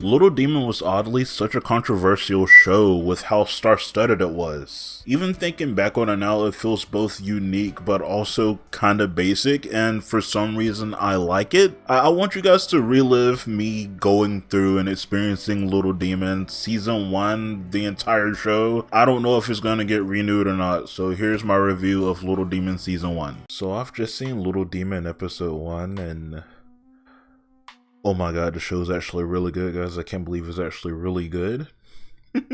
Little Demon was oddly such a controversial show with how star-studded it was. Even thinking back on it now, it feels both unique but also kinda basic, and for some reason I like it. I want you guys to relive me going through and experiencing Little Demon Season 1, the entire show. I don't know if it's gonna get renewed or not, so here's my review of Little Demon Season 1. So I've just seen Little Demon Episode 1 and oh my god, the show's actually really good, guys. I can't believe it's actually really good.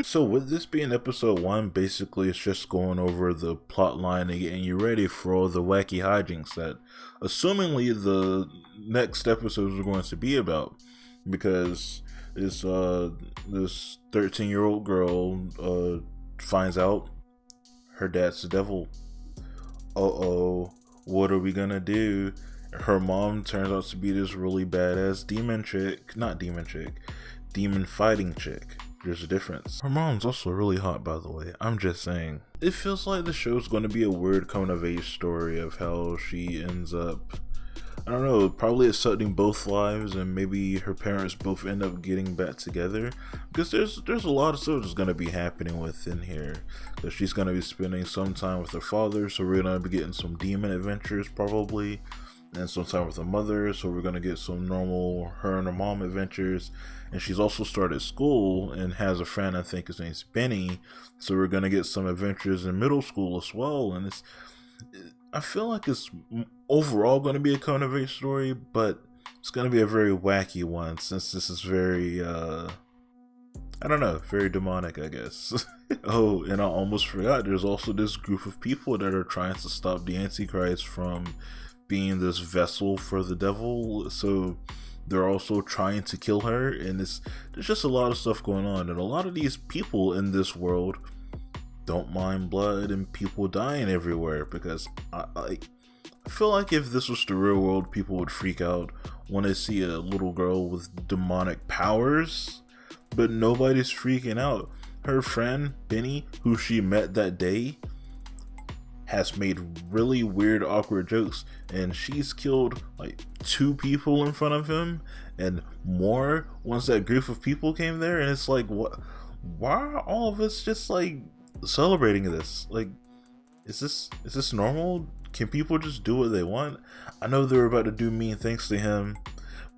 So with this being episode 1, basically it's just going over the plot line and getting you ready for all the wacky hijinks that assumingly the next episodes are going to be about. Because this 13-year-old girl finds out her dad's the devil. Uh-oh, what are we gonna do? Her mom turns out to be this really badass demon fighting chick. There's a difference. Her mom's also really hot, by the way. I'm just saying. It feels like the show's going to be a weird coming of age story of how she ends up, I don't know, probably accepting both lives, and maybe her parents both end up getting back together. Because there's a lot of stuff that's going to be happening within here. Because she's going to be spending some time with her father, so we're going to be getting some demon adventures probably. And some time with her mother, so we're gonna get some normal her and her mom adventures. And she's also started school and has a friend, I think his name's Benny, so we're gonna get some adventures in middle school as well. And I feel like it's overall gonna be a coming of age story, but it's gonna be a very wacky one since this is very I don't know, very demonic, I guess. Oh, and I almost forgot, there's also this group of people that are trying to stop the Antichrist from being this vessel for the devil, so they're also trying to kill her, and there's just a lot of stuff going on, and a lot of these people in this world don't mind blood and people dying everywhere, because I feel like if this was the real world, people would freak out when they see a little girl with demonic powers, but nobody's freaking out. Her friend Benny, who she met that day, has made really weird, awkward jokes, and she's killed like 2 people in front of him and more once that group of people came there. And it's like, what? Why are all of us just like celebrating this? Like, is this normal? Can people just do what they want? I know they're about to do mean things to him,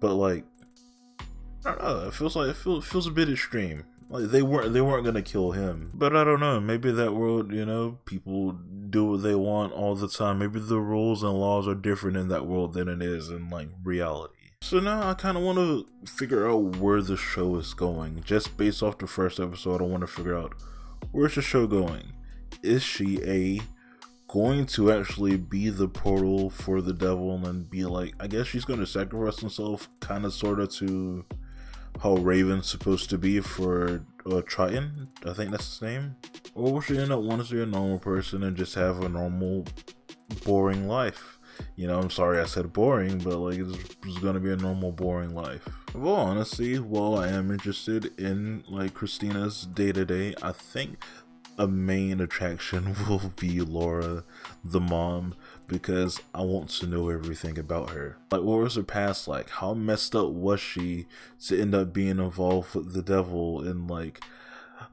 but like, I don't know. It feels a bit extreme. Like they weren't gonna kill him, but I don't know. Maybe that world, you know, people do what they want all the time. Maybe the rules and laws are different in that world than it is in like reality. So now I kind of want to figure out where the show is going. Just based off the first episode, I want to figure out where's the show going. Is she going to actually be the portal for the devil and be like, I guess she's going to sacrifice herself, kind of sort of to how Raven's supposed to be for Triton, I think that's his name? Or will she end up wanting to be a normal person and just have a normal, boring life? You know, I'm sorry I said boring, but like it's gonna be a normal, boring life. Well, honestly, while I am interested in like Christina's day-to-day, I think a main attraction will be Laura, the mom, because I want to know everything about her. Like, what was her past like? How messed up was she to end up being involved with the devil? And like,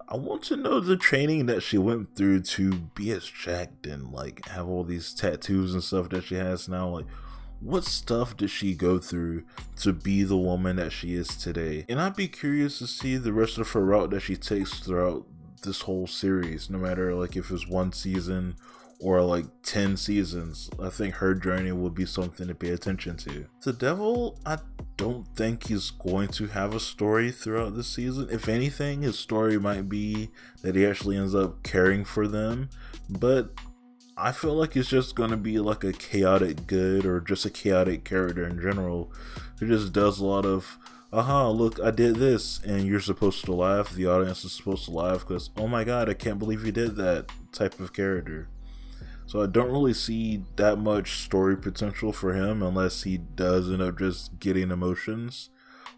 I want to know the training that she went through to be as jacked and like have all these tattoos and stuff that she has now. Like, what stuff did she go through to be the woman that she is today? And I'd be curious to see the rest of her route that she takes throughout this whole series, no matter like if it's 1 season or like 10 seasons. I think her journey will be something to pay attention to. The devil, I don't think he's going to have a story throughout this season. If anything, his story might be that he actually ends up caring for them, but I feel like it's just going to be like a chaotic good, or just a chaotic character in general who just does a lot of aha, look, I did this, and you're supposed to laugh. The audience is supposed to laugh because, oh my god, I can't believe you did that type of character. So I don't really see that much story potential for him unless he does end up just getting emotions,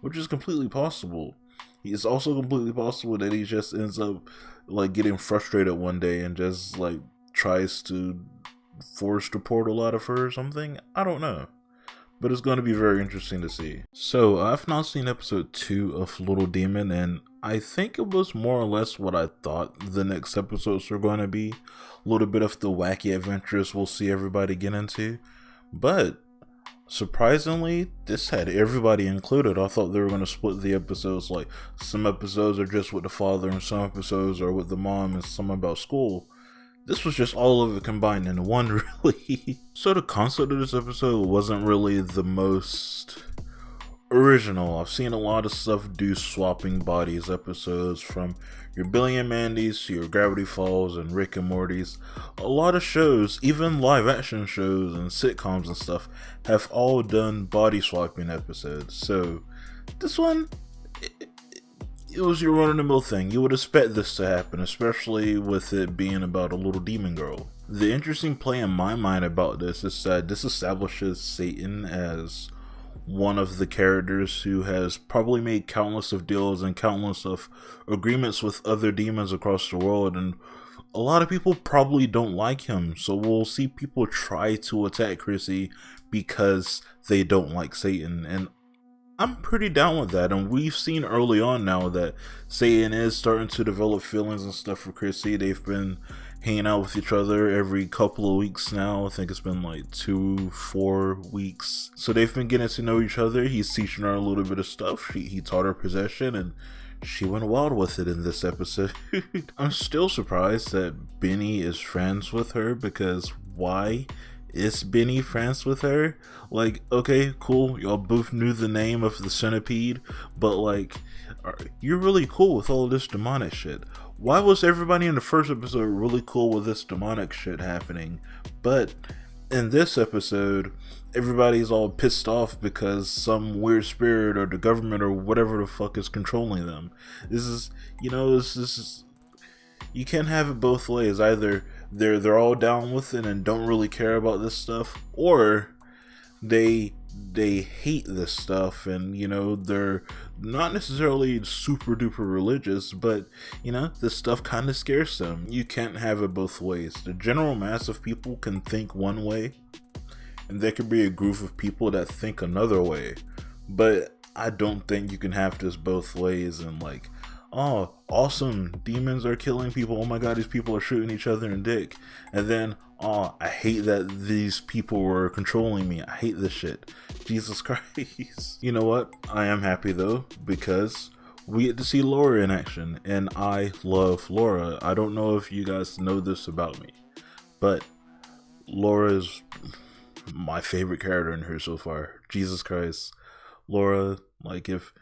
which is completely possible. It's also completely possible that he just ends up like getting frustrated one day and just like tries to force the portal out of her or something. I don't know. but it's going to be very interesting to see. So I've now seen episode 2 of Little Demon, and I think it was more or less what I thought the next episodes were going to be. A little bit of the wacky adventures we'll see everybody get into, but surprisingly, this had everybody included. I thought they were going to split the episodes, like some episodes are just with the father and some episodes are with the mom and some about school. This was just all of it combined into one, really. So the concept of this episode wasn't really the most original. I've seen a lot of stuff do swapping bodies episodes, from your Billy and Mandy's to your Gravity Falls and Rick and Morty's. A lot of shows, even live action shows and sitcoms and stuff, have all done body swapping episodes. So this one, it was your run-of-the-mill thing. You would expect this to happen, especially with it being about a little demon girl. The interesting play in my mind about this is that this establishes Satan as one of the characters who has probably made countless of deals and countless of agreements with other demons across the world, and a lot of people probably don't like him. So we'll see people try to attack Chrissy because they don't like Satan, and I'm pretty down with that. And we've seen early on now that Satan is starting to develop feelings and stuff for Chrissy. They've been hanging out with each other every couple of weeks now. I think it's been like 2-4 weeks. So they've been getting to know each other. He's teaching her a little bit of stuff. He taught her possession, and she went wild with it in this episode. I'm still surprised that Benny is friends with her, because why is Benny friends with her? Like, okay, cool, y'all both knew the name of the centipede, but like, you're really cool with all this demonic shit. Why was everybody in the first episode really cool with this demonic shit happening, but in this episode everybody's all pissed off because some weird spirit or the government or whatever the fuck is controlling them? This is, this is, you can't have it both ways. Either they're all down with it and don't really care about this stuff, or they hate this stuff, and they're not necessarily super duper religious, but this stuff kind of scares them. You can't have it both ways. The general mass of people can think one way, and there could be a group of people that think another way, but I don't think you can have this both ways. And like, oh, awesome, demons are killing people, oh my god, these people are shooting each other in the dick, and then, oh, I hate that these people were controlling me, I hate this shit. Jesus Christ. You know what? I am happy though, because we get to see Laura in action, and I love Laura. I don't know if you guys know this about me, but Laura is my favorite character in here so far. Jesus Christ. Laura, like, if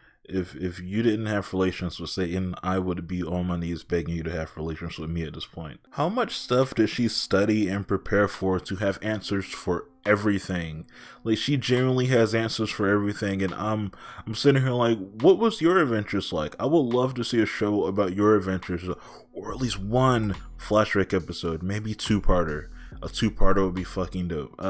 you didn't have relations with Satan, I would be on my knees begging you to have relations with me at this point. How much stuff did she study and prepare for to have answers for everything? Like, she genuinely has answers for everything, and I'm sitting here like, what was your adventures like? I would love to see a show about your adventures, or at least one flashback episode, maybe two-parter. A two-parter would be fucking dope.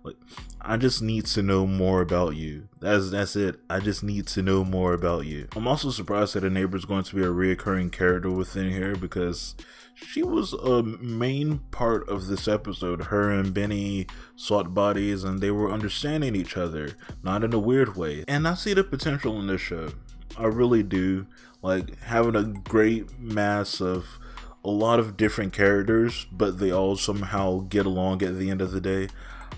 Like, I just need to know more about you. That's it. I just need to know more about you. I'm also surprised that the neighbor is going to be a reoccurring character within here, because she was a main part of this episode. Her and Benny swapped bodies, and they were understanding each other, not in a weird way. And I see the potential in this show. I really do. Like, having a great mass of a lot of different characters, but they all somehow get along at the end of the day.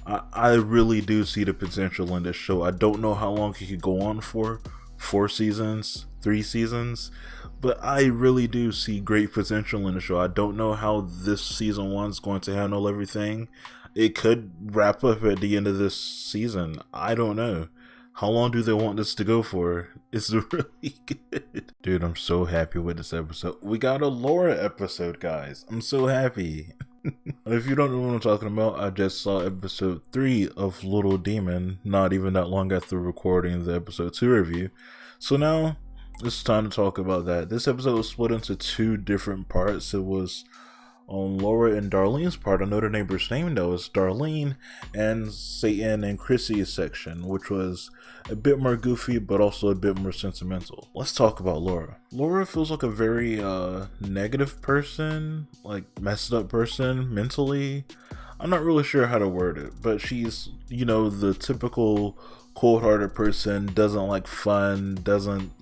I really do see the potential in this show. I don't know how long it could go on for, 4 seasons, 3 seasons, but I really do see great potential in the show. I don't know how this season 1 is going to handle everything. It could wrap up at the end of this season. I don't know. How long do they want this to go for? It's really good. Dude, I'm so happy with this episode. We got a Laura episode, guys. I'm so happy. If you don't know what I'm talking about, I just saw episode 3 of Little Demon, not even that long after recording the episode 2 review. So now, it's time to talk about that. This episode was split into 2 different parts. It was on Laura and Darlene's part. I know the neighbor's name though. It's Darlene, and Satan and Chrissy's section, which was a bit more goofy but also a bit more sentimental. Let's talk about Laura. Laura feels like a very negative person, like messed up person mentally. I'm not really sure how to word it, but she's, the typical cold-hearted person, doesn't like fun, doesn't,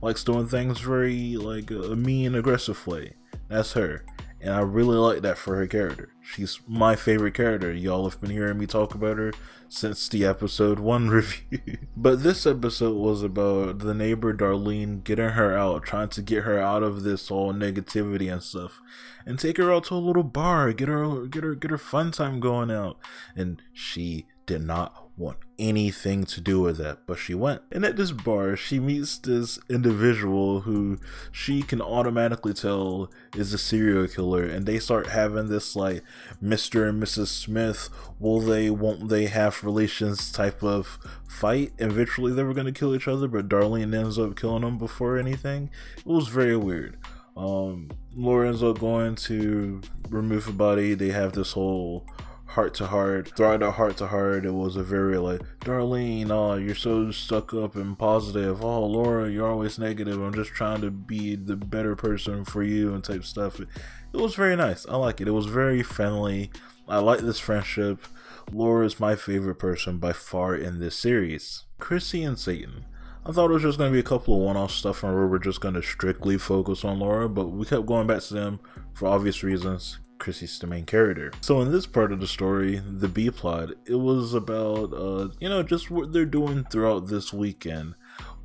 likes doing things very like a mean, aggressive way. That's her. And I really like that for her character. She's my favorite character. Y'all have been hearing me talk about her since the episode 1 review. But this episode was about the neighbor Darlene, getting her out, trying to get her out of this all negativity and stuff, and take her out to a little bar, get her fun time going out. And she did not want anything to do with that, but she went. And at this bar, she meets this individual who she can automatically tell is a serial killer, and they start having this like Mr. and Mrs. Smith, won't they have relations type of fight. Eventually they were going to kill each other, but Darlene ends up killing them before anything. It was very weird. Laura ends up going to remove a body. They have this whole heart to heart. Throughout the heart to heart, it was a very like, Darlene, you're so stuck up and positive. Oh, Laura, you're always negative. I'm just trying to be the better person for you and type stuff. It was very nice. I like it. It was very friendly. I like this friendship. Laura is my favorite person by far in this series. Chrissy and Satan. I thought it was just going to be a couple of one-off stuff and we were just going to strictly focus on Laura, but we kept going back to them for obvious reasons. Chrissy's the main character. So in this part of the story, the B plot, it was about, just what they're doing throughout this weekend.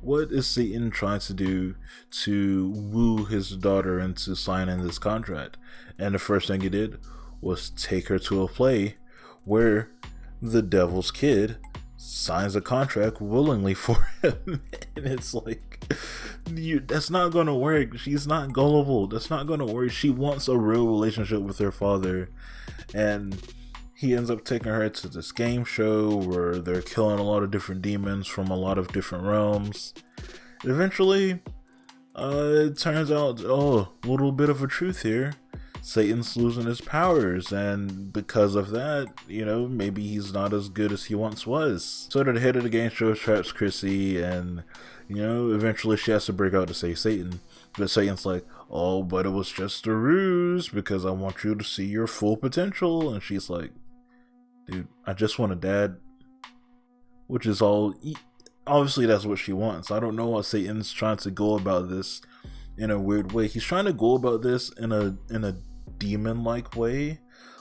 What is Satan trying to do to woo his daughter into signing this contract? And the first thing he did was take her to a play where the devil's kid signs a contract willingly for him. And it's like, that's not gonna work. She's not gullible. That's not gonna work. She wants a real relationship with her father, and he ends up taking her to this game show where they're killing a lot of different demons from a lot of different realms. Eventually it turns out, a little bit of a truth here. Satan's losing his powers, and because of that, maybe he's not as good as he once was. So the head of the game show traps Chrissy, and eventually she has to break out to save Satan. But Satan's like, oh, but it was just a ruse because I want you to see your full potential. And she's like, dude, I just want a dad. Which is all, obviously that's what she wants. I don't know why Satan's trying to go about this in a weird way. He's trying to go about this in a demon-like way.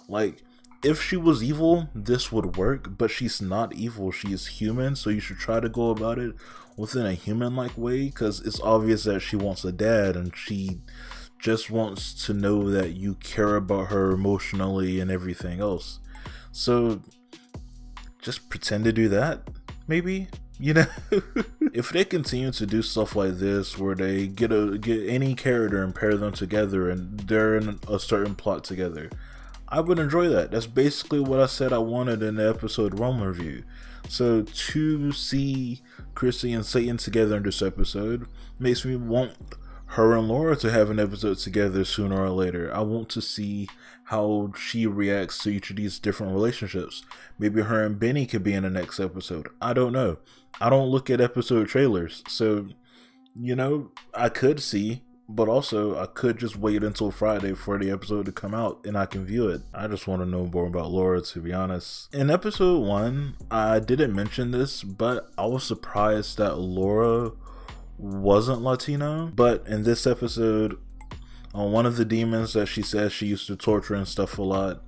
Like, if she was evil, this would work, but she's not evil. She is human, so you should try to go about it within a human-like way, because it's obvious that she wants a dad, and she just wants to know that you care about her emotionally and everything else. So, just pretend to do that, maybe? If they continue to do stuff like this where they get any character and pair them together and they're in a certain plot together, I would enjoy that. That's basically what I said I wanted in the episode 1 review. So to see Chrissy and Satan together in this episode makes me want her and Laura to have an episode together sooner or later. I want to see how she reacts to each of these different relationships. Maybe her and Benny could be in the next episode. I don't know. I don't look at episode trailers, so I could see, but also I could just wait until Friday for the episode to come out and I can view it. I just want to know more about Laura, to be honest. In episode 1, I didn't mention this, but I was surprised that Laura wasn't Latino. But in this episode, one of the demons that she says she used to torture and stuff a lot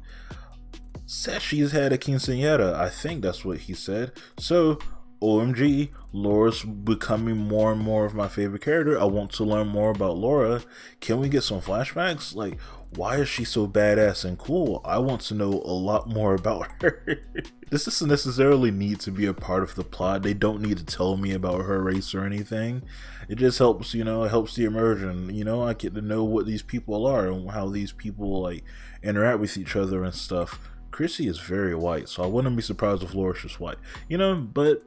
said she's had a quinceañera. I think that's what he said. So OMG, Laura's becoming more and more of my favorite character. I want to learn more about Laura. Can we get some flashbacks? Like, why is she so badass and cool? I want to know a lot more about her. This doesn't necessarily need to be a part of the plot. They don't need to tell me about her race or anything. It just helps, it helps the immersion. I get to know what these people are and how these people like interact with each other and stuff. Chrissy is very white, so I wouldn't be surprised if Laura's just white. But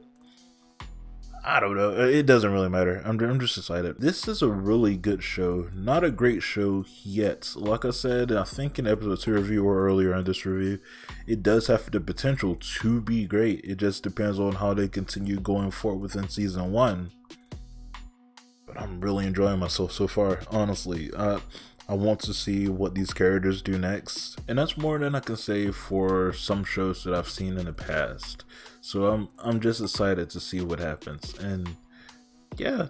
I don't know. It doesn't really matter. I'm just excited. This is a really good show. Not a great show yet. Like I said, I think in episode 2 review or earlier in this review, it does have the potential to be great. It just depends on how they continue going forward within season 1. But I'm really enjoying myself so far, honestly. I want to see what these characters do next, and that's more than I can say for some shows that I've seen in the past. So I'm just excited to see what happens, and yeah,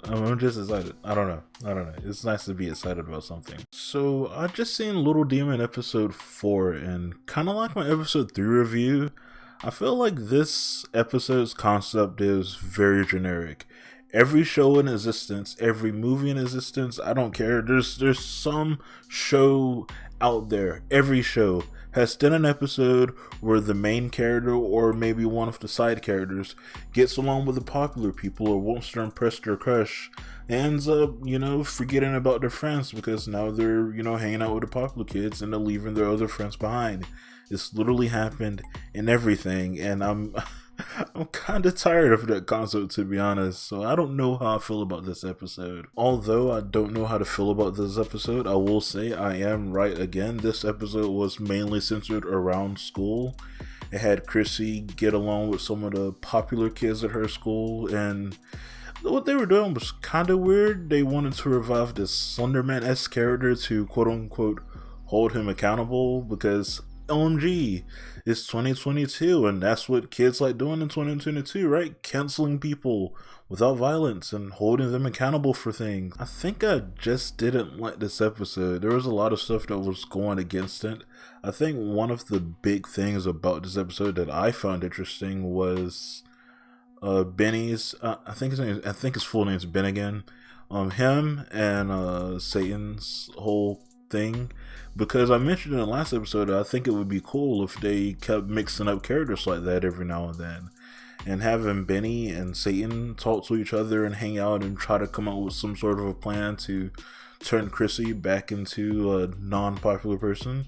I'm just excited. I don't know. It's nice to be excited about something. So I just seen Little Demon episode 4, and kind of like my episode 3 review, I feel like this episode's concept is very generic. Every show in existence, every movie in existence, I don't care. There's some show out there. Every show has done an episode where the main character or maybe one of the side characters gets along with the popular people or wants to impress their crush, and ends up, forgetting about their friends because now they're, hanging out with the popular kids and they're leaving their other friends behind. It's literally happened in everything, and I'm kind of tired of that concept, to be honest. So I don't know how I feel about this episode. Although I don't know how to feel about this episode, I will say I am right again. This episode was mainly centered around school. It had Chrissy get along with some of the popular kids at her school, and what they were doing was kind of weird. They wanted to revive this Slenderman-esque character to quote-unquote hold him accountable because OMG, it's 2022, and that's what kids like doing in 2022, right? Canceling people without violence and holding them accountable for things. I think I just didn't like this episode. There was a lot of stuff that was going against it. I think one of the big things about this episode that I found interesting was Benny's. I think his full name is Ben again. Him and Satan's whole thing, because I mentioned in the last episode I think it would be cool if they kept mixing up characters like that every now and then, and having Benny and Satan talk to each other and hang out and try to come up with some sort of a plan to turn Chrissy back into a non-popular person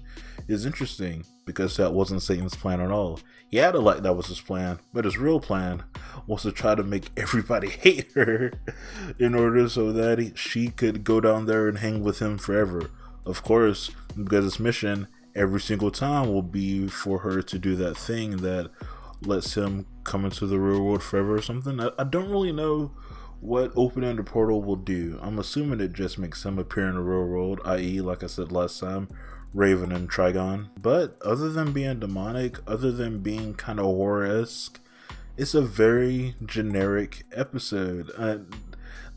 is interesting, because that wasn't Satan's plan at all. He had to like that was his plan, but his real plan was to try to make everybody hate her in order so that she could go down there and hang with him forever. Of course, because his mission every single time will be for her to do that thing that lets him come into the real world forever or something. I don't really know what opening the portal will do. I'm assuming it just makes him appear in the real world, i.e., like I said last time, Raven and Trigon. But other than being demonic, other than being kind of horror-esque, it's a very generic episode.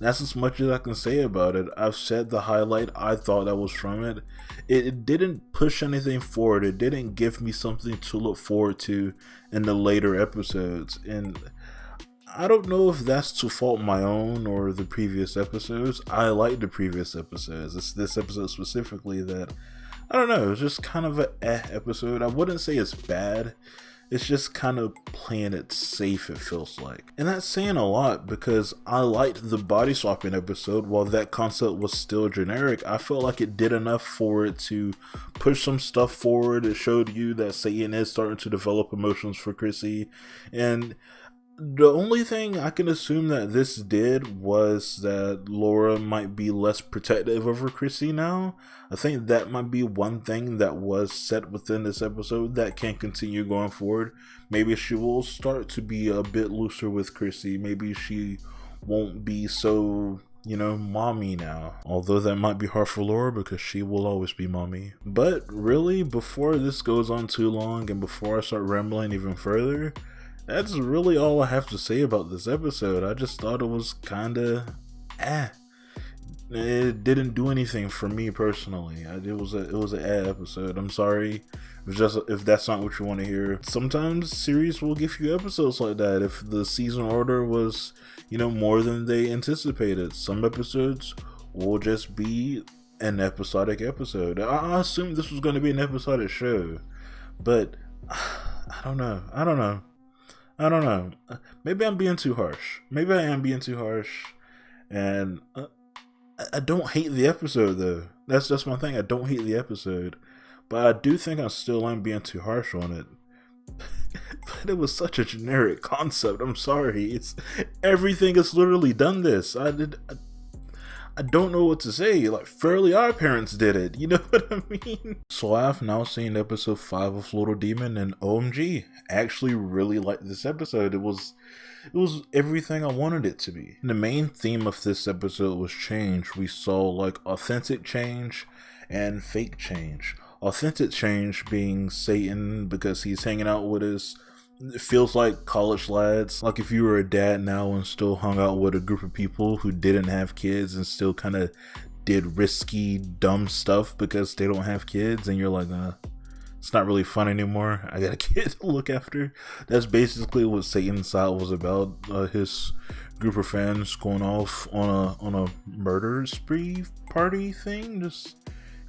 That's as much as I can say about it. I've said the highlight I thought that was from it. It didn't push anything forward. It didn't give me something to look forward to in the later episodes. And I don't know if that's to fault my own or the previous episodes. I like the previous episodes. It's this episode specifically that, I don't know, it's just kind of an episode. I wouldn't say it's bad. It's just kind of playing it safe, it feels like. And that's saying a lot, because I liked the body swapping episode. While that concept was still generic, I felt like it did enough for it to push some stuff forward. It showed you that Satan is starting to develop emotions for Chrissy. And the only thing I can assume that this did was that Laura might be less protective over Chrissy now. I think that might be one thing that was set within this episode that can continue going forward. Maybe she will start to be a bit looser with Chrissy. Maybe she won't be so, mommy now. Although that might be hard for Laura because she will always be mommy. But really, before this goes on too long and before I start rambling even further, that's really all I have to say about this episode. I just thought it was kinda It didn't do anything for me personally. It was an episode. I'm sorry if that's not what you want to hear. Sometimes series will give you episodes like that if the season order was, more than they anticipated. Some episodes will just be an episodic episode. I assumed this was going to be an episodic show, but I don't know. Maybe I'm being too harsh. Maybe I am being too harsh. And I don't hate the episode, though. That's just my thing. I don't hate the episode. But I do think I still am being too harsh on it. But it was such a generic concept. I'm sorry. Everything has literally done this. I don't know what to say. Like, Fairly Odd Parents did it. You know what I mean? So I've now seen episode 5 of Little Demon, and OMG, I actually really liked this episode. It was everything I wanted it to be. The main theme of this episode was change. We saw like authentic change and fake change. Authentic change being Satan because he's hanging out with his, it feels like college lads. Like if you were a dad now and still hung out with a group of people who didn't have kids and still kind of did risky, dumb stuff because they don't have kids, and you're like, it's not really fun anymore. I got a kid to look after. That's basically what Satan's side was about. His group of friends going off on a murder spree party thing, just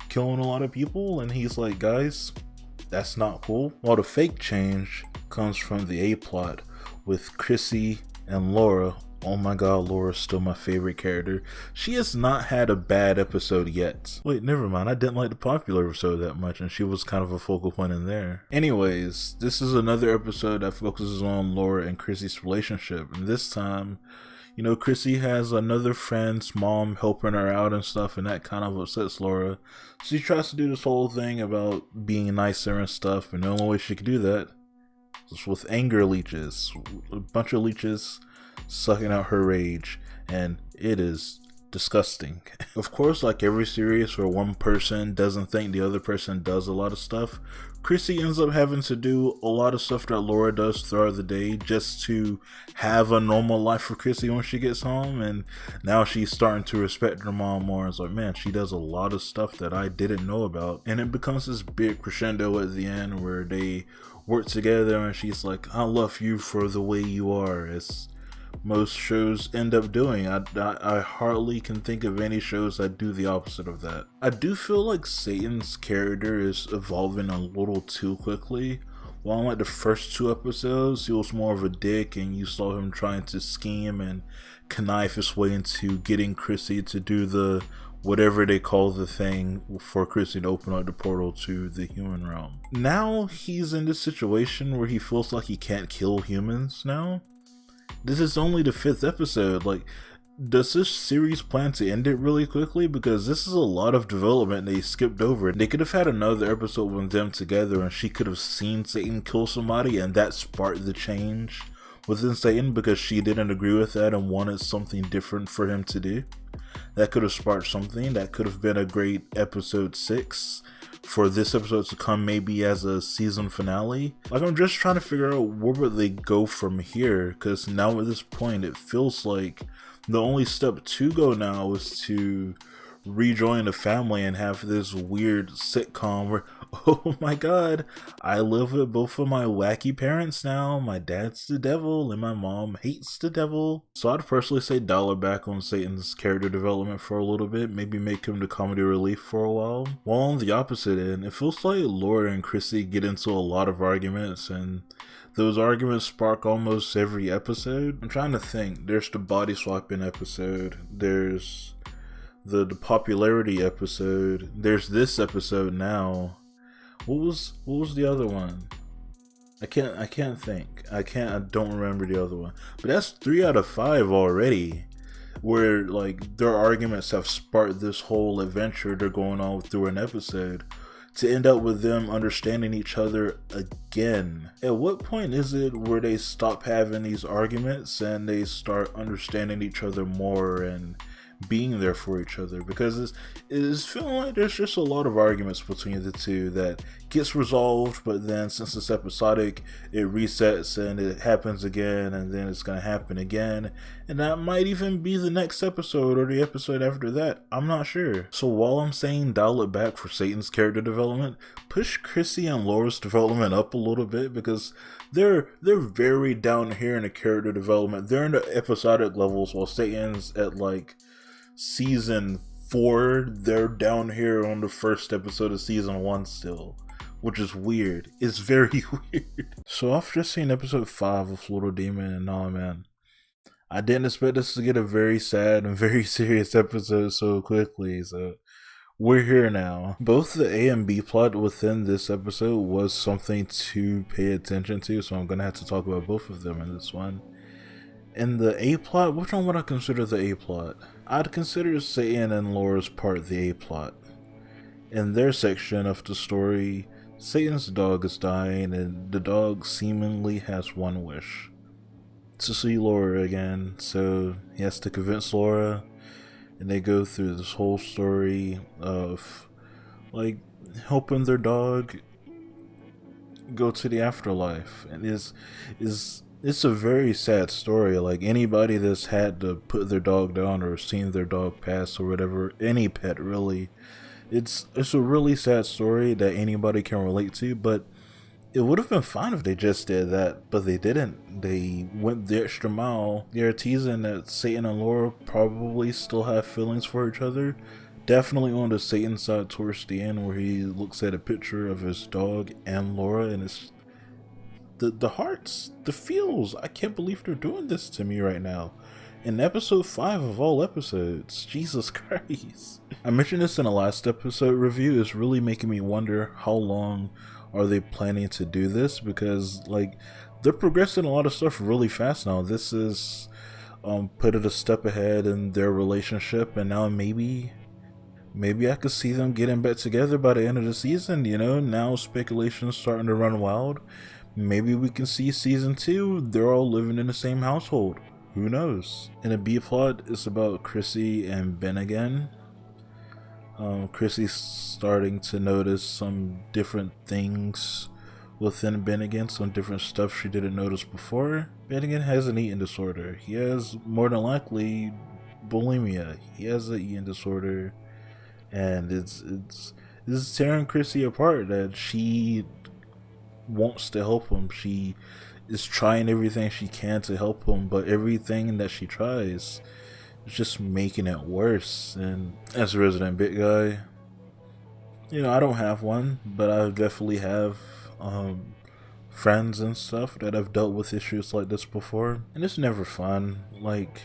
killing a lot of people, and he's like, guys, that's not cool. While the fake change comes from the A plot with Chrissy and Laura. Oh my god, Laura's still my favorite character. She has not had a bad episode yet. Wait, never mind. I didn't like the popular episode that much, and she was kind of a focal point in there. Anyways, this is another episode that focuses on Laura and Chrissy's relationship. And this time, you know, Chrissy has another friend's mom helping her out and stuff, and that kind of upsets Laura. So she tries to do this whole thing about being nicer and stuff, and the only way she can do that is with anger leeches. A bunch of leeches sucking out her rage, and it is disgusting. Of course, like every series where one person doesn't think the other person does a lot of stuff, Chrissy ends up having to do a lot of stuff that Laura does throughout the day just to have a normal life for Chrissy when she gets home, and now she's starting to respect her mom more. It's like, man, she does a lot of stuff that I didn't know about, and it becomes this big crescendo at the end where they work together, and she's like, I love you for the way you are, as most shows end up doing. I hardly can think of any shows that do the opposite of that. I do feel like Satan's character is evolving a little too quickly. While in like the first 2 episodes, he was more of a dick, and you saw him trying to scheme and connive his way into getting Chrissy to do the whatever they call the thing for Chrissy to open up the portal to the human realm. Now he's in this situation where he feels like he can't kill humans now. This is only the 5th episode. Like, does this series plan to end it really quickly? Because this is a lot of development they skipped over. They could have had another episode with them together, and she could have seen Satan kill somebody, and that sparked the change within Satan because she didn't agree with that and wanted something different for him to do. That could have sparked something. That could have been a great episode 6 for this episode to come, maybe as a season finale. Like, I'm just trying to figure out where would they go from here, because now at this point it feels like the only step to go now is to rejoin the family and have this weird sitcom where, oh my god, I live with both of my wacky parents now. My dad's the devil and my mom hates the devil. So I'd personally say dial it back on Satan's character development for a little bit, maybe make him the comedy relief for a while. While on the opposite end, it feels like Laura and Chrissy get into a lot of arguments, and those arguments spark almost every episode. I'm trying to think. There's the body swapping episode, there's the popularity episode, there's this episode now. What was the other one? I don't remember the other one. But that's 3 out of 5 already, where like their arguments have sparked this whole adventure they're going on through an episode to end up with them understanding each other again. At what point is it where they stop having these arguments and they start understanding each other more and being there for each other? Because it is feeling like there's just a lot of arguments between the two that gets resolved, but then since it's episodic, it resets and it happens again, and then it's gonna happen again, and that might even be the next episode or the episode after that. I'm not sure. So while I'm saying dial it back for Satan's character development, push Chrissy and Laura's development up a little bit, because they're very down here in the character development. They're in the episodic levels while Satan's at like season 4, they're down here on the first episode of season 1 still, which is weird. It's very weird. So I've just seen episode 5 of Little Demon, and oh man, I didn't expect us to get a very sad and very serious episode so quickly, so we're here now. Both the A and B plot within this episode was something to pay attention to, so I'm gonna have to talk about both of them in this one. In the A plot, which one would I consider the A plot? I'd consider Satan and Laura's part the A plot. In their section of the story, Satan's dog is dying, and the dog seemingly has one wish. to see Laura again. So he has to convince Laura, and they go through this whole story of like helping their dog go to the afterlife. And it's a very sad story. Like anybody that's had to put their dog down or seen their dog pass or whatever, any pet really, it's a really sad story that anybody can relate to. But it would have been fine if they just did that, but they didn't. They went the extra mile. They're teasing that Satan and Laura probably still have feelings for each other. Definitely on the Satan side towards the end, where he looks at a picture of his dog and Laura, and it's the hearts, the feels. I can't believe they're doing this to me right now. In episode 5 of all episodes. Jesus Christ. I mentioned this in the last episode review. It's really making me wonder how long are they planning to do this, because like they're progressing a lot of stuff really fast now. This is put it a step ahead in their relationship, and now maybe I could see them getting back together by the end of the season. You know, now speculation's starting to run wild. Maybe we can see season 2, they're all living in the same household. Who knows? In a B plot, it's about Chrissy and Ben again. Chrissy's starting to notice some different things within Bennigan, some different stuff she didn't notice before. Bennigan has an eating disorder. He has more than likely bulimia. He has an eating disorder, and this is tearing Chrissy apart. That she wants to help him. She is trying everything she can to help him, but everything that she tries, it's just making it worse. And as a resident bit guy, you know, I don't have one, but I definitely have friends and stuff that have dealt with issues like this before, and it's never fun. Like,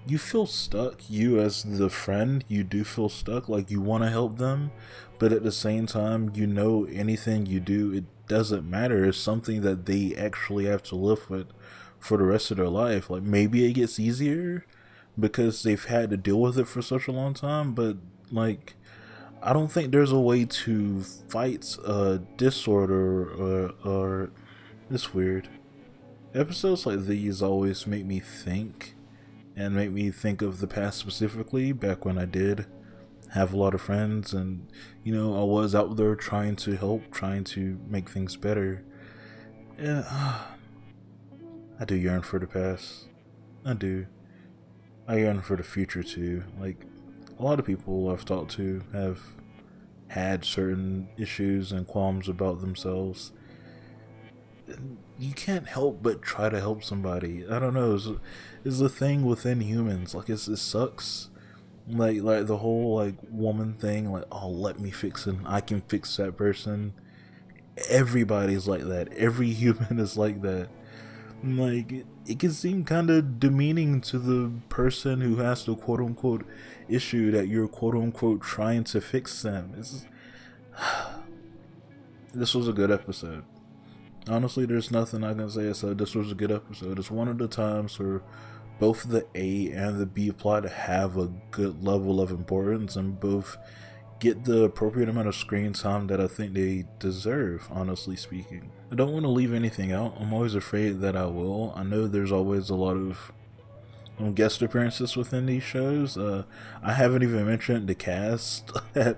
you feel stuck. You as the friend, you do feel stuck. Like, you want to help them, but at the same time, you know, anything you do, it doesn't matter. It's something that they actually have to live with for the rest of their life. Like, maybe it gets easier because they've had to deal with it for such a long time, but like, I don't think there's a way to fight a disorder or it's weird. Episodes like these always make me think, and make me think of the past specifically, back when I did have a lot of friends, and you know, I was out there trying to help, trying to make things better. And I do yearn for the past. I do. I yearn for the future too. Like, a lot of people I've talked to have had certain issues and qualms about themselves. You can't help but try to help somebody. I don't know. It's a thing within humans. Like, it sucks. Like the whole like woman thing. Like, oh, let me fix it. I can fix that person. Everybody's like that. Every human is like that. Like, it can seem kind of demeaning to the person who has the quote unquote issue that you're quote unquote trying to fix them. This was a good episode. Honestly, there's nothing I can say. So this was a good episode. It's one of the times where both the A and the B plot have a good level of importance, and both get the appropriate amount of screen time that I think they deserve, honestly speaking. I don't want to leave anything out. I'm always afraid that I will. I know there's always a lot of guest appearances within these shows. I haven't even mentioned the cast that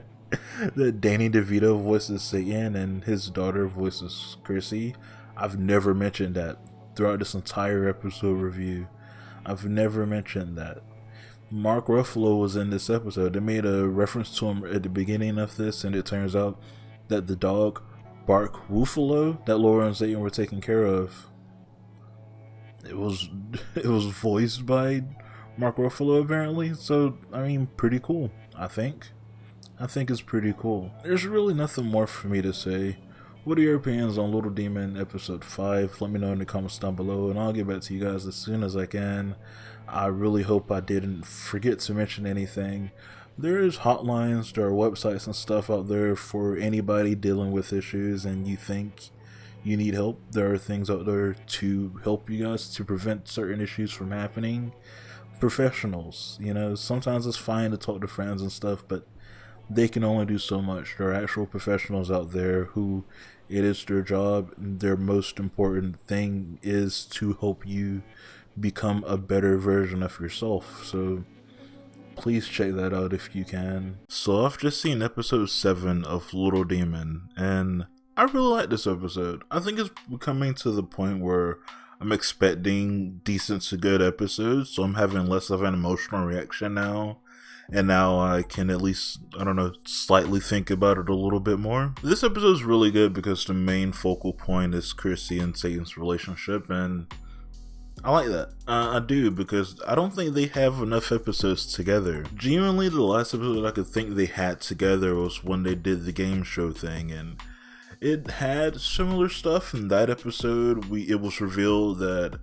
Danny DeVito voices Satan and his daughter voices Chrissy. I've never mentioned that throughout this entire episode review. I've never mentioned that. Mark Ruffalo was in this episode. They made a reference to him at the beginning of this, and it turns out that the dog Bark Ruffalo that Laura and Satan were taking care of, it was voiced by Mark Ruffalo apparently. So I mean, pretty cool. I think it's pretty cool. There's really nothing more for me to say. What are your opinions on Little Demon episode 5? Let me know in the comments down below, and I'll get back to you guys as soon as I can. I really hope I didn't forget to mention anything. There is hotlines, there are websites and stuff out there for anybody dealing with issues and you think you need help. There are things out there to help you guys to prevent certain issues from happening. Professionals, you know, sometimes it's fine to talk to friends and stuff, but they can only do so much. There are actual professionals out there who it is their job. Their most important thing is to help you become a better version of yourself. So please check that out if you can. So I've just seen episode 7 of Little Demon, and I really like this episode. I think it's coming to the point where I'm expecting decent to good episodes, so I'm having less of an emotional reaction now. And now I can at least, I don't know, slightly think about it a little bit more. This episode is really good because the main focal point is Chrissy and Satan's relationship, and I like that. I do, because I don't think they have enough episodes together. Genuinely, the last episode I could think they had together was when they did the game show thing, and it had similar stuff. In that episode, it was revealed that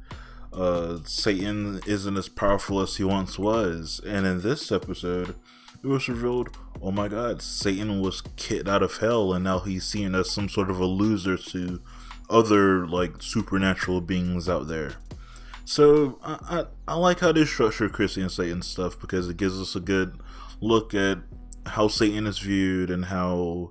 Satan isn't as powerful as he once was, and in this episode it was revealed, oh my god, Satan was kicked out of hell and now he's seen as some sort of a loser to other like supernatural beings out there. So I like how they structure Chrissy and Satan stuff, because it gives us a good look at how Satan is viewed and how,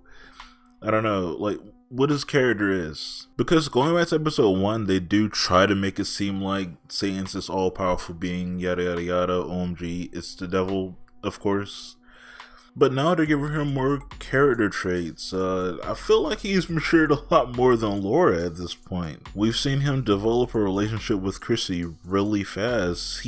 I don't know, like what his character is. Because going back to episode 1, they do try to make it seem like Satan's this all-powerful being, yada yada yada, OMG, it's the devil, of course. But now they're giving him more character traits. I feel like he's matured a lot more than Laura at this point. We've seen him develop a relationship with Chrissy really fast.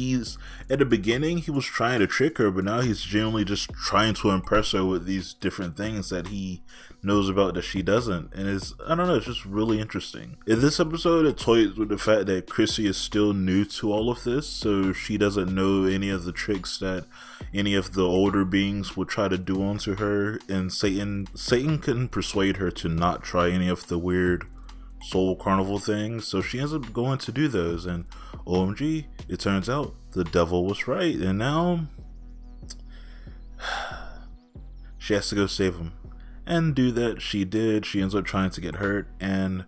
At the beginning, he was trying to trick her, but now he's genuinely just trying to impress her with these different things that he knows about that she doesn't. And I don't know, it's just really interesting. In this episode, it toys with the fact that Chrissy is still new to all of this, so she doesn't know any of the tricks that any of the older beings would try to do onto her, and Satan couldn't persuade her to not try any of the weird soul carnival things, so she ends up going to do those, and OMG, it turns out the devil was right, and now she has to go save him. And do that she did. She ends up trying to get hurt, and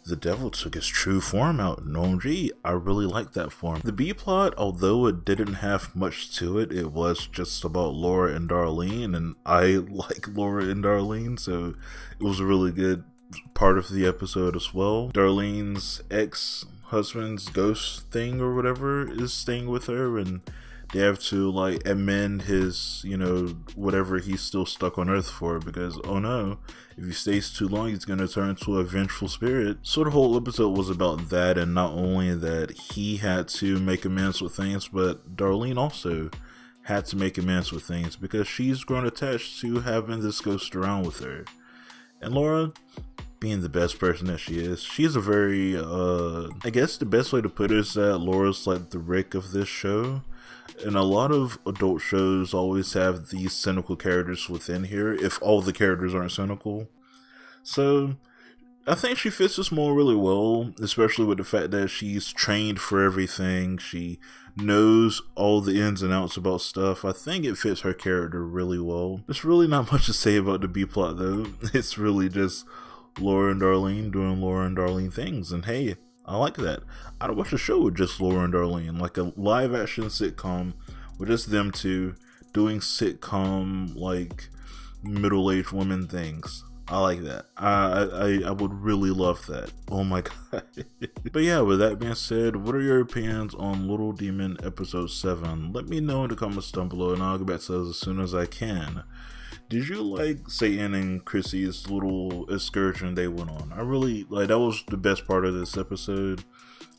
the devil took his true form out. And OMG, I really like that form. The B plot, although it didn't have much to it, it was just about Laura and Darlene, and I like Laura and Darlene, so it was a really good part of the episode as well. Darlene's ex-husband's ghost thing or whatever is staying with her, and they have to like amend his, whatever he's still stuck on Earth for, because oh no, if he stays too long he's gonna turn into a vengeful spirit. So the whole episode was about that, and not only that he had to make amends with things, but Darlene also had to make amends with things because she's grown attached to having this ghost around with her. And Laura, being the best person that she is, she's a very, I guess the best way to put it is that Laura's like the Rick of this show. And a lot of adult shows always have these cynical characters within here, if all the characters aren't cynical. So I think she fits this mold really well, especially with the fact that she's trained for everything. She knows all the ins and outs about stuff. I think it fits her character really well. There's really not much to say about the B plot though. It's really just Laura and Darlene doing Laura and Darlene things, and hey, I like that. I'd watch a show with just Laura and Darlene, like a live action sitcom with just them two doing sitcom like middle-aged women things. I like that. I would really love that. Oh my god. But yeah, with that being said, what are your opinions on Little Demon episode 7? Let me know in the comments down below, and I'll get back to those as soon as I can. Did you like Satan and Chrissy's little excursion they went on? I really like that. Was the best part of this episode.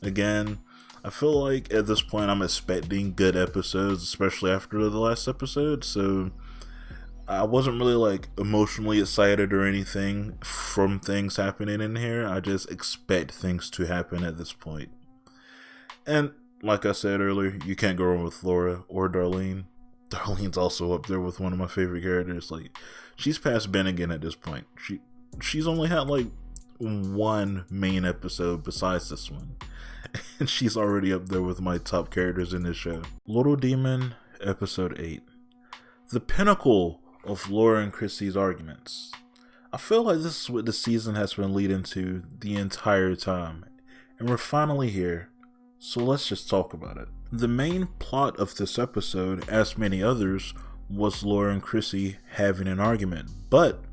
Again, I feel like at this point I'm expecting good episodes, especially after the last episode, so I wasn't really like emotionally excited or anything from things happening in here. I just expect things to happen at this point. And like I said earlier, you can't go wrong with Laura or Darlene. Darlene's also up there with one of my favorite characters. Like, she's past Bennigan at this point. She's only had like one main episode besides this one, and she's already up there with my top characters in this show. Little Demon episode 8, the pinnacle of Laura and Chrissy's arguments. I feel like this is what the season has been leading to the entire time, and we're finally here, so let's just talk about it. The main plot of this episode, as many others, was Laura and Chrissy having an argument. But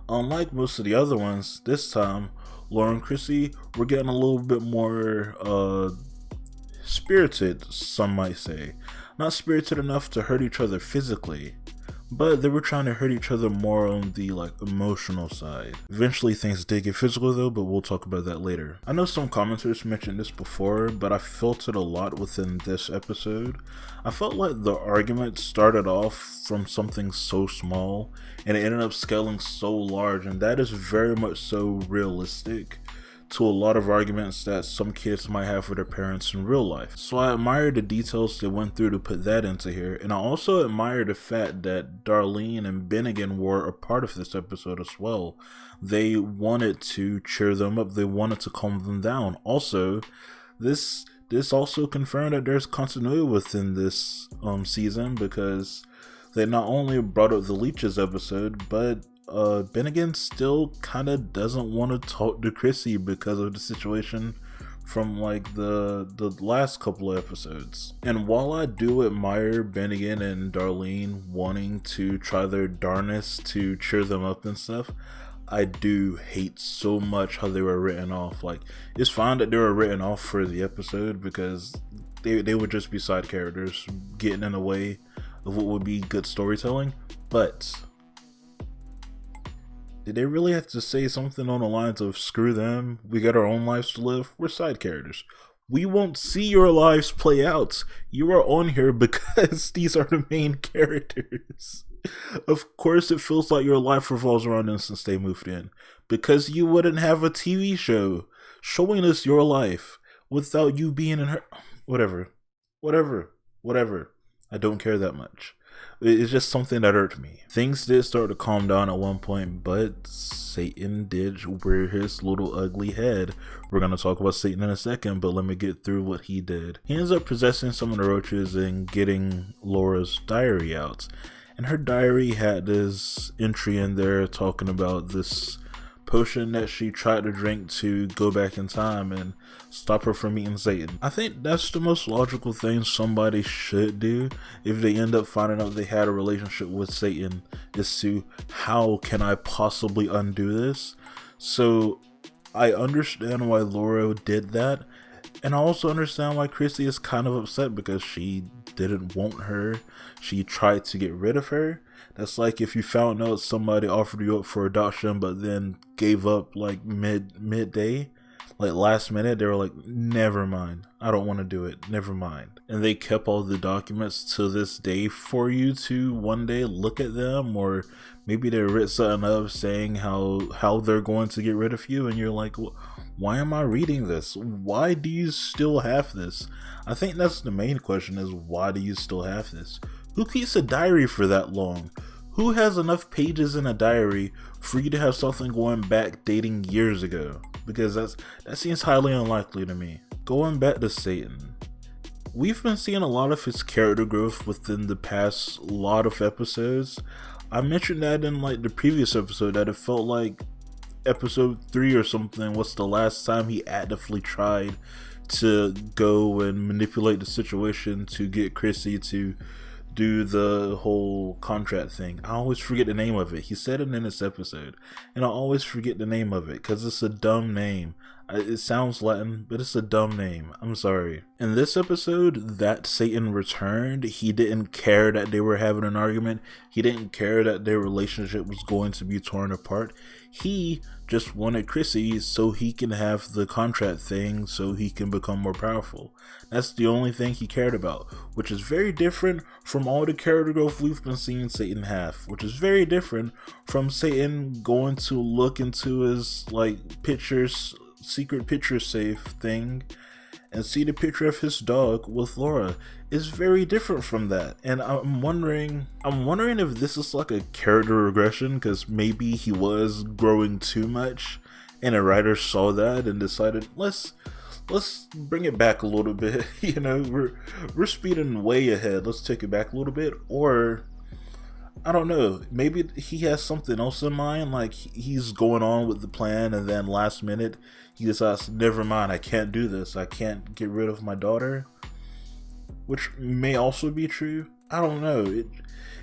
unlike most of the other ones, this time Laura and Chrissy were getting a little bit more spirited, some might say. Not spirited enough to hurt each other physically, but they were trying to hurt each other more on the emotional side. Eventually things did get physical though, but we'll talk about that later. I know some commenters mentioned this before, but I felt it a lot within this episode. I felt like the argument started off from something so small and it ended up scaling so large, and that is very much so realistic to a lot of arguments that some kids might have with their parents in real life. So I admire the details they went through to put that into here, and I also admire the fact that Darlene and Bennigan were a part of this episode as well. They wanted to cheer them up, they wanted to calm them down. Also, this also confirmed that there's continuity within this season, because they not only brought up the Leeches episode, but Bennigan still kind of doesn't want to talk to Chrissy because of the situation from the last couple of episodes. And while I do admire Bennigan and Darlene wanting to try their darnest to cheer them up and stuff, I do hate so much how they were written off. It's fine that they were written off for the episode because they would just be side characters getting in the way of what would be good storytelling, but did they really have to say something on the lines of screw them, we got our own lives to live, we're side characters, we won't see your lives play out, you are on here because these are the main characters. Of course it feels like your life revolves around them since they moved in, because you wouldn't have a TV show showing us your life without you being in her. Whatever, I don't care that much. It's just something that irked me. Things did start to calm down at one point, but Satan did rear his little ugly head. We're going to talk about Satan in a second, but let me get through what he did. He ends up possessing some of the roaches and getting Laura's diary out. And her diary had this entry in there talking about this potion that she tried to drink to go back in time and stop her from meeting Satan. I think that's the most logical thing somebody should do if they end up finding out they had a relationship with Satan, is to, how can I possibly undo this? So I understand why Laura did that, and I also understand why Chrissy is kind of upset because she didn't want her. She tried to get rid of her. That's like if you found out somebody offered you up for adoption but then gave up midday, last minute. They were like, never mind, I don't want to do it, never mind. And they kept all the documents to this day for you to one day look at them, or maybe they wrote something up saying how they're going to get rid of you, and you're like, why am I reading this? Why do you still have this? I think that's the main question, is why do you still have this? Who keeps a diary for that long? Who has enough pages in a diary for you to have something going back dating years ago? Because that seems highly unlikely to me. Going back to Satan, we've been seeing a lot of his character growth within the past lot of episodes. I mentioned that in the previous episode, that it felt like episode 3 or something was the last time he actively tried to go and manipulate the situation to get Chrissy to do the whole contract thing. I always forget the name of it. He said it in this episode, and I always forget the name of it because it's a dumb name. It sounds Latin, but it's a dumb name. I'm sorry. In this episode, that Satan returned. He didn't care that they were having an argument. He didn't care that their relationship was going to be torn apart. He just wanted Chrissy so he can have the contract thing, so he can become more powerful. That's the only thing he cared about, which is very different from all the character growth we've been seeing Satan have, which is very different from Satan going to look into his secret picture safe thing and see the picture of his dog with Laura. Is very different from that. And I'm wondering if this is like a character regression, because maybe he was growing too much and a writer saw that and decided, let's bring it back a little bit. We're speeding way ahead, let's take it back a little bit. Or I don't know, maybe he has something else in mind, like he's going on with the plan and then last minute he decides, never mind, I can't do this, I can't get rid of my daughter, which may also be true. I don't know.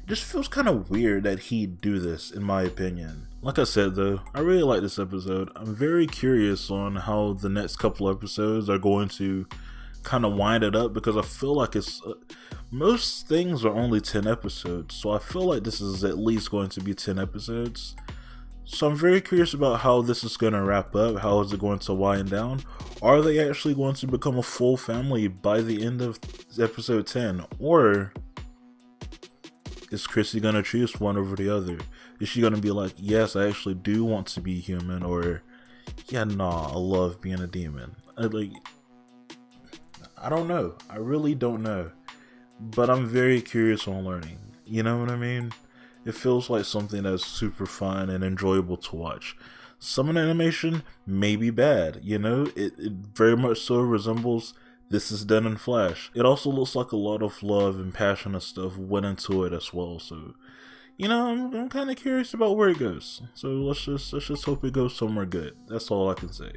It just feels kind of weird that he'd do this, in my opinion. Like I said though, I really like this episode. I'm very curious on how the next couple episodes are going to kind of wind it up, because I feel like it's most things are only 10 episodes, so I feel like this is at least going to be 10 episodes. So I'm very curious about how this is going to wrap up. How is it going to wind down? Are they actually going to become a full family by the end of episode 10? Or is Chrissy going to choose one over the other? Is she going to be like, yes, I actually do want to be human, or yeah, nah, I love being a demon? I don't know. I really don't know. But I'm very curious on learning. You know what I mean? It feels like something that's super fun and enjoyable to watch. Some of the animation may be bad, you know? It very much so resembles This Is Done in Flash. It also looks like a lot of love and passion and stuff went into it as well. So, you know, I'm kind of curious about where it goes. So let's just hope it goes somewhere good. That's all I can say.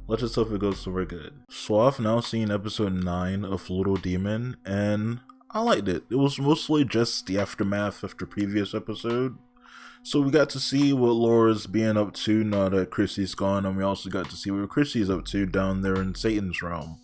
Let's just hope it goes somewhere good. So I've now seen episode 9 of Little Demon, and I liked it. It was mostly just the aftermath of the previous episode. So we got to see what Laura's being up to now that Chrissy's gone, and we also got to see what Chrissy's up to down there in Satan's realm.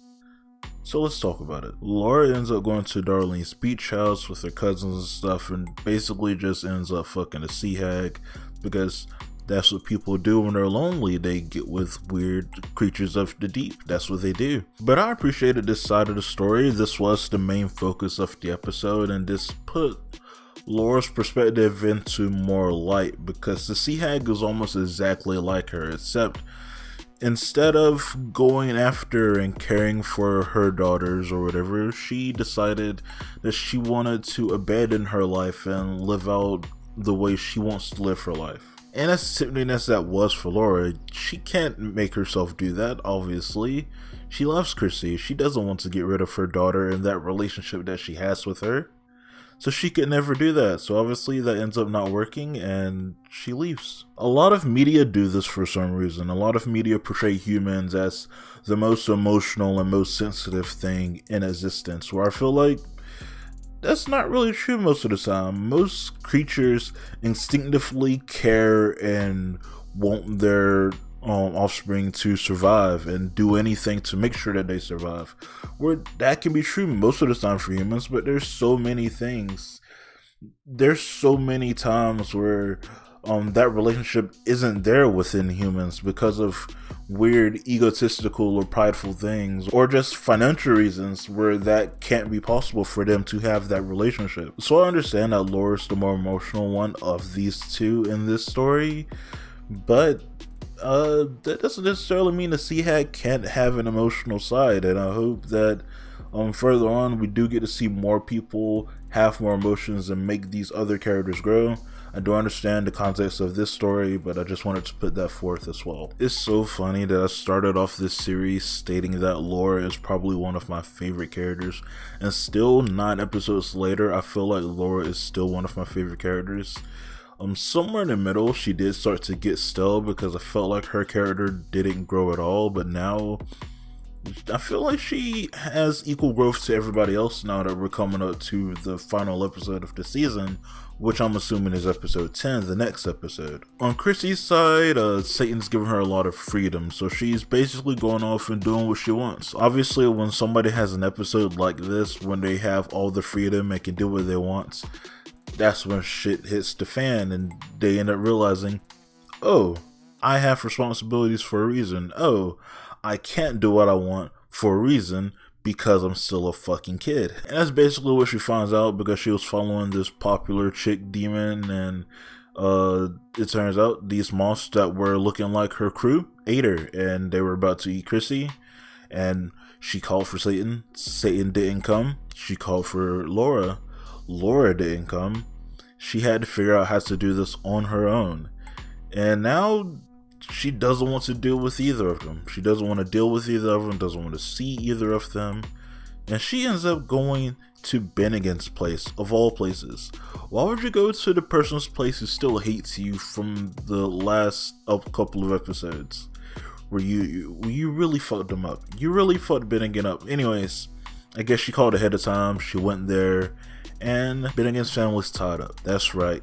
So let's talk about it. Laura ends up going to Darlene's beach house with her cousins and stuff, and basically just ends up fucking a sea hag, because that's what people do when they're lonely. They get with weird creatures of the deep. That's what they do. But I appreciated this side of the story. This was the main focus of the episode, and this put Laura's perspective into more light, because the sea hag is almost exactly like her, except instead of going after and caring for her daughters or whatever, she decided that she wanted to abandon her life and live out the way she wants to live her life. And as tempting as that was for Laura, she can't make herself do that, obviously. She loves Chrissy. She doesn't want to get rid of her daughter and that relationship that she has with her. So she could never do that. So obviously that ends up not working, and she leaves. A lot of media do this for some reason. A lot of media portray humans as the most emotional and most sensitive thing in existence, where I feel like that's not really true most of the time. Most creatures instinctively care and want their offspring to survive and do anything to make sure that they survive. Where that can be true most of the time for humans, but there's so many things. There's so many times where that relationship isn't there within humans because of weird egotistical or prideful things, or just financial reasons where that can't be possible for them to have that relationship. So I understand that Laura's the more emotional one of these two in this story, but that doesn't necessarily mean the sea hag can't have an emotional side, and I hope that further on we do get to see more people have more emotions and make these other characters grow. I do understand the context of this story, but I just wanted to put that forth as well. It's so funny that I started off this series stating that Laura is probably one of my favorite characters, and still 9 episodes later, I feel like Laura is still one of my favorite characters. Somewhere in the middle, she did start to get stale because I felt like her character didn't grow at all, but now I feel like she has equal growth to everybody else now that we're coming up to the final episode of the season, which I'm assuming is episode 10, the next episode. On Chrissy's side, Satan's giving her a lot of freedom, so she's basically going off and doing what she wants. Obviously, when somebody has an episode like this, when they have all the freedom and can do what they want, that's when shit hits the fan and they end up realizing, oh, I have responsibilities for a reason. Oh, I can't do what I want for a reason because I'm still a fucking kid. And that's basically what she finds out, because she was following this popular chick demon, and it turns out these monsters that were looking like her crew ate her, and they were about to eat Chrissy, and she called for Satan. Satan didn't come. She called for Laura. Laura didn't come. She had to figure out how to do this on her own. And now she doesn't want to deal with either of them. She doesn't want to deal with either of them, doesn't want to see either of them. And she ends up going to Bennigan's place, of all places. Why would you go to the person's place who still hates you from the last couple of episodes? Where you really fucked them up. You really fucked Bennigan up. Anyways, I guess she called ahead of time. She went there, and Bennigan's family's tied up. That's right.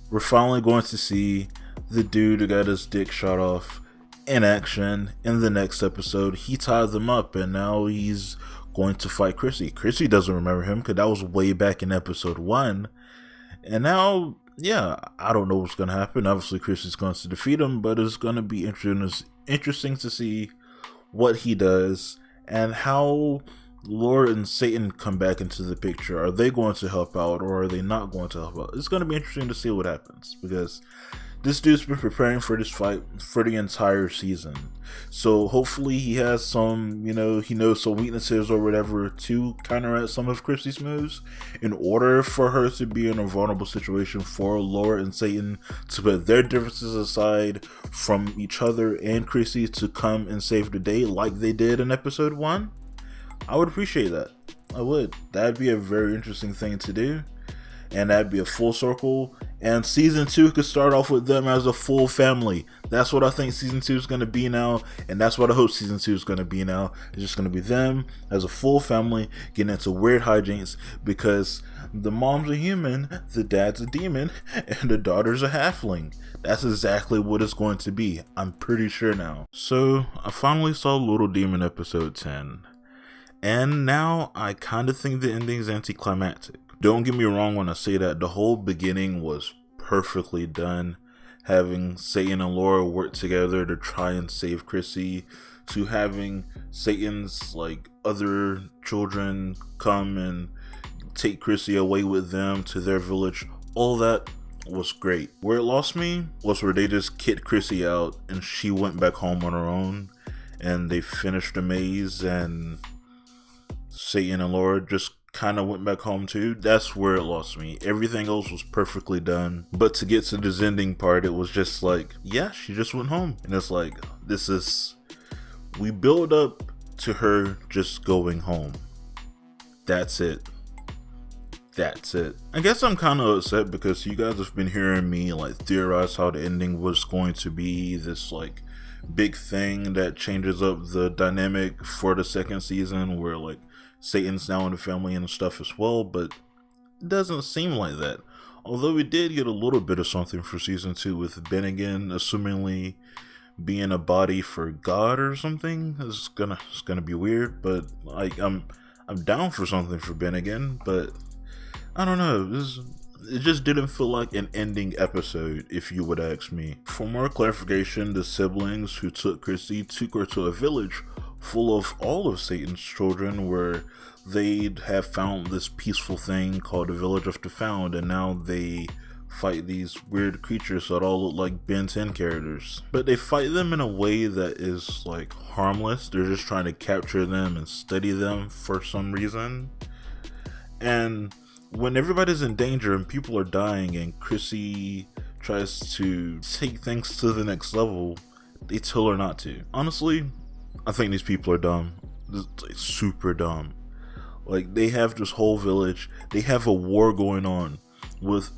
We're finally going to see the dude who got his dick shot off in action in the next episode. He tied them up, and now he's going to fight Chrissy. Chrissy doesn't remember him because that was way back in episode 1. And now, yeah, I don't know what's going to happen. Obviously, Chrissy's going to defeat him, but it's going to be interesting to see what he does and how Laura and Satan come back into the picture. Are they going to help out, or are they not going to help out? It's going to be interesting to see what happens, because this dude's been preparing for this fight for the entire season. So hopefully he has some, he knows some weaknesses or whatever to counteract some of Chrissy's moves in order for her to be in a vulnerable situation, for Laura and Satan to put their differences aside from each other and Chrissy to come and save the day like they did in episode 1. I would appreciate that. I would. That'd be a very interesting thing to do. And that'd be a full circle. And season 2 could start off with them as a full family. That's what I think season 2 is going to be now. And that's what I hope season 2 is going to be now. It's just going to be them as a full family getting into weird hijinks, because the mom's a human, the dad's a demon, and the daughter's a halfling. That's exactly what it's going to be. I'm pretty sure now. So I finally saw Little Demon episode 10. And now I kind of think the ending's anticlimactic. Don't get me wrong when I say that. The whole beginning was perfectly done. Having Satan and Laura work together to try and save Chrissy, to having Satan's other children come and take Chrissy away with them to their village. All that was great. Where it lost me was where they just kicked Chrissy out and she went back home on her own, and they finished the maze, and Satan and Laura just kind of went back home too. That's where it lost me. Everything else was perfectly done, but to get to this ending part, it was just yeah, she just went home, and it's we build up to her just going home. That's it. I guess I'm kind of upset because you guys have been hearing me theorize how the ending was going to be this big thing that changes up the dynamic for the second season, where Satan's now in the family and stuff as well, but it doesn't seem like that. Although we did get a little bit of something for season 2 with Bennigan assumingly being a body for God or something. It's gonna be weird, but I'm down for something for Bennigan, but I don't know. It just didn't feel like an ending episode, if you would ask me. For more clarification, the siblings who took Chrissy took her to a village full of all of Satan's children, where they'd have found this peaceful thing called the Village of the Found, and now they fight these weird creatures that all look like Ben 10 characters. But they fight them in a way that is harmless. They're just trying to capture them and study them for some reason. And when everybody's in danger and people are dying and Chrissy tries to take things to the next level, they tell her not to. Honestly, I think these people are dumb. Super dumb. They have this whole village. They have a war going on with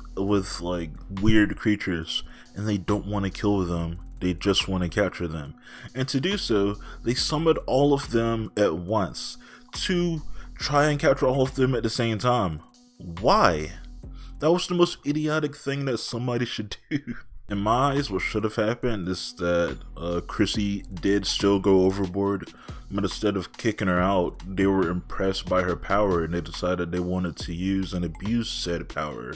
weird creatures, and they don't want to kill them. They just want to capture them. And to do so, they summoned all of them at once to try and capture all of them at the same time. Why? That was the most idiotic thing that somebody should do. In my eyes, what should have happened is that Chrissy did still go overboard, but instead of kicking her out, they were impressed by her power and they decided they wanted to use and abuse said power.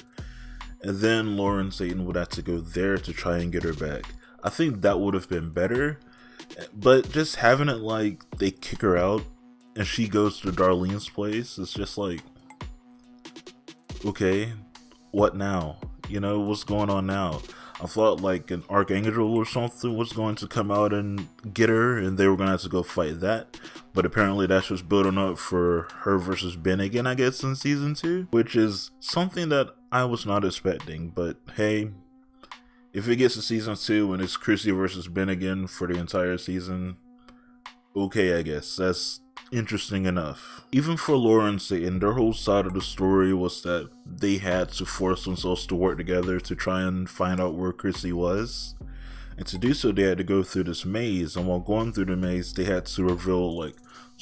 And then Laura and Satan would have to go there to try and get her back. I think that would have been better, but just having it they kick her out and she goes to Darlene's place, it's just okay, what now? What's going on now? I thought an archangel or something was going to come out and get her, and they were going to have to go fight that. But apparently that's just building up for her versus Bennigan, I guess, in season 2, which is something that I was not expecting. But hey, if it gets to season 2 and it's Chrissy versus Bennigan for the entire season, okay, I guess. That's interesting enough. Even for Laura and Satan, their whole side of the story was that they had to force themselves to work together to try and find out where Chrissy was. And to do so, they had to go through this maze, and while going through the maze, they had to reveal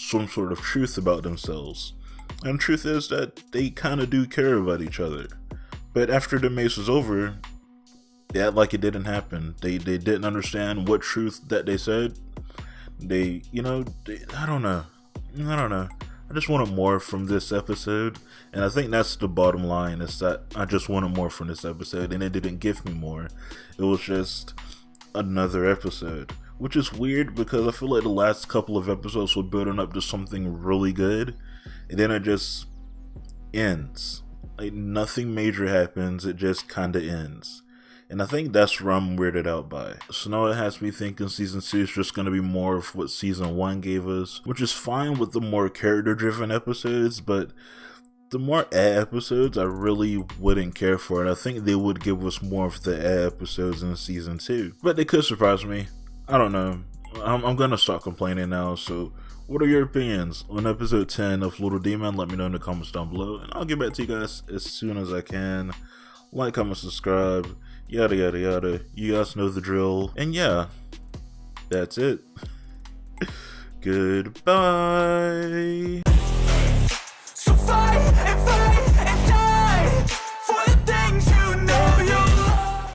some sort of truth about themselves. And the truth is that they kind of do care about each other. But after the mace was over, they act like it didn't happen. They didn't understand what truth that they said. I don't know. I just wanted more from this episode, and I think that's the bottom line, is that I just wanted more from this episode, and it didn't give me more. It was just another episode, which is weird because I feel like the last couple of episodes were building up to something really good, and then it just ends. Like, nothing major happens, it just kinda ends. And I think that's where I'm weirded out by. So now it has me thinking season 2 is just going to be more of what season 1 gave us, which is fine with the more character-driven episodes, but the more episodes I really wouldn't care for, and I think they would give us more of the episodes in season 2. But they could surprise me. I don't know. I'm going to start complaining now, so what are your opinions on episode 10 of Little Demon? Let me know in the comments down below, and I'll get back to you guys as soon as I can. Like, comment, subscribe, yada yada yada. You guys know the drill. And yeah, that's it. Goodbye.